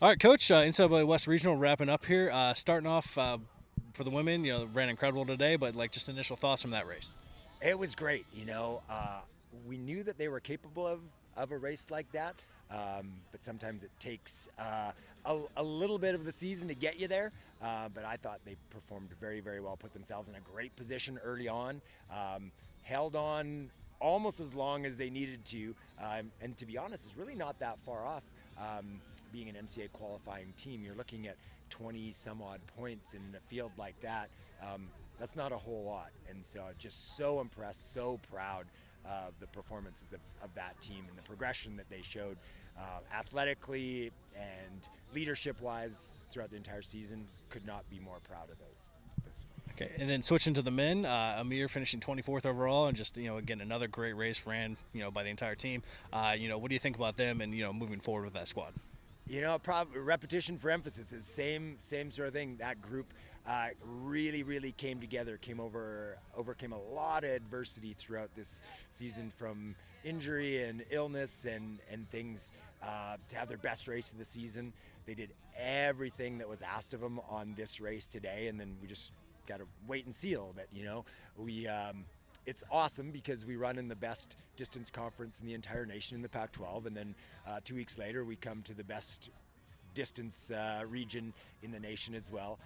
All right, Coach. NCAA West Regional wrapping up here. Starting off for the women, ran incredible today. But just initial thoughts from that race. It was great. We knew that they were capable of a race like that, but sometimes it takes a little bit of the season to get you there. But I thought they performed very, very well, put themselves in a great position early on, held on almost as long as they needed to, and to be honest, is really not that far off. Being an NCAA qualifying team, you're looking at 20 some odd points in a field like that. That's not a whole lot. And so just so impressed, so proud of the performances of that team and the progression that they showed athletically and leadership-wise throughout the entire season. Could not be more proud of those. Okay, and then switching to the men, Amir finishing 24th overall, and just again another great race ran by the entire team. What do you think about them and moving forward with that squad? Repetition for emphasis is same sort of thing. That group really came together, overcame a lot of adversity throughout this season, from injury and illness and things, to have their best race of the season. They did everything that was asked of them on this race today, and then we just got to wait and see a little bit. It's awesome because we run in the best distance conference in the entire nation in the Pac-12, and then 2 weeks later we come to the best distance region in the nation as well.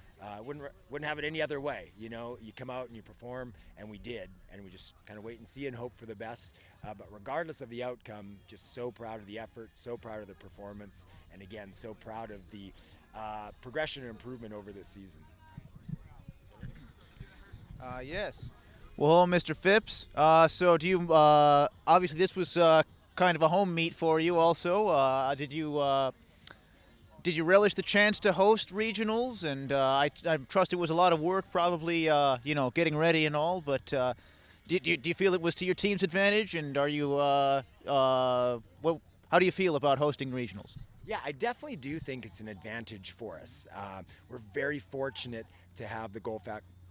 Wouldn't have it any other way. You come out and you perform, and we did, and we just kind of wait and see and hope for the best. But regardless of the outcome, just so proud of the effort, so proud of the performance, and again, so proud of the progression and improvement over this season. Yes. Well, Mr. Phipps, so do you, obviously this was kind of a home meet for you also. Did you relish the chance to host regionals? And I trust it was a lot of work, probably, getting ready and all, but do you feel it was to your team's advantage? And are you, how do you feel about hosting regionals? Yeah, I definitely do think it's an advantage for us. We're very fortunate to have the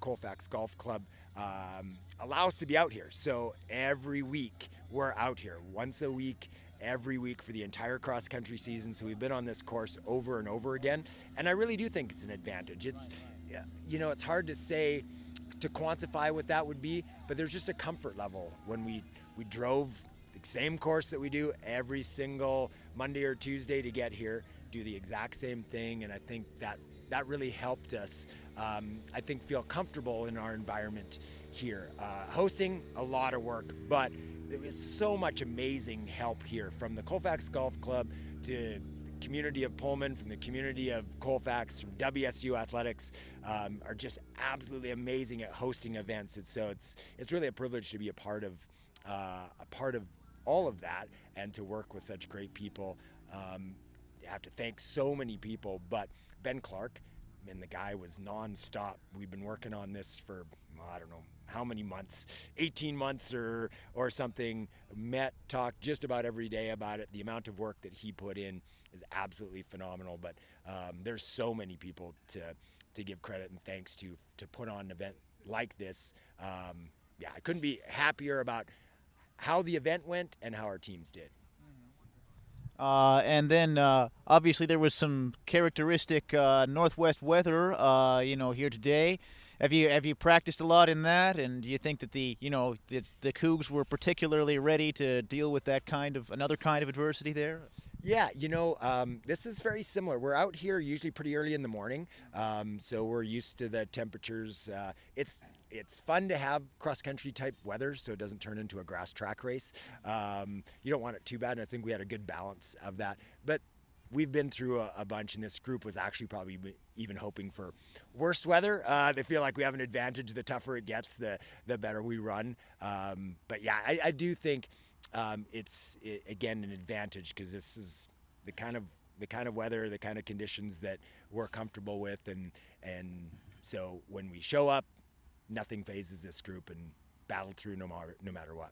Colfax Golf Club allow us to be out here. So every week we're out here, once a week, every week for the entire cross-country season. So we've been on this course over and over again, and I really do think it's an advantage. It's hard to say, to quantify what that would be, but there's just a comfort level when we drove the same course that we do every single Monday or Tuesday to get here, do the exact same thing, and I think that really helped us, I think, feel comfortable in our environment here. Hosting, a lot of work, but there was so much amazing help here, from the Colfax Golf Club to the community of Pullman, from the community of Colfax, from WSU Athletics, are just absolutely amazing at hosting events. It's really a privilege to be a part of all of that, and to work with such great people. I have to thank so many people, but Ben Clark, and the guy was nonstop. We've been working on this for, I don't know how many months, 18 months or something. Talked just about every day about it. The amount of work that he put in is absolutely phenomenal. But there's so many people to give credit and thanks to put on an event like this. I couldn't be happier about how the event went and how our teams did. And then obviously there was some characteristic northwest weather, here today. Have you practiced a lot in that? And do you think that the Cougs were particularly ready to deal with another kind of adversity there? Yeah, this is very similar. We're out here usually pretty early in the morning, so we're used to the temperatures. It's fun to have cross-country type weather, so it doesn't turn into a grass track race. You don't want it too bad, and I think we had a good balance of that. But we've been through a bunch, and this group was actually probably even hoping for worse weather. They feel like we have an advantage. The tougher it gets, the better we run. But yeah, I do think it's again an advantage, because this is the kind of weather, the kind of conditions that we're comfortable with, and so when we show up, nothing phases this group, and battle through no matter what.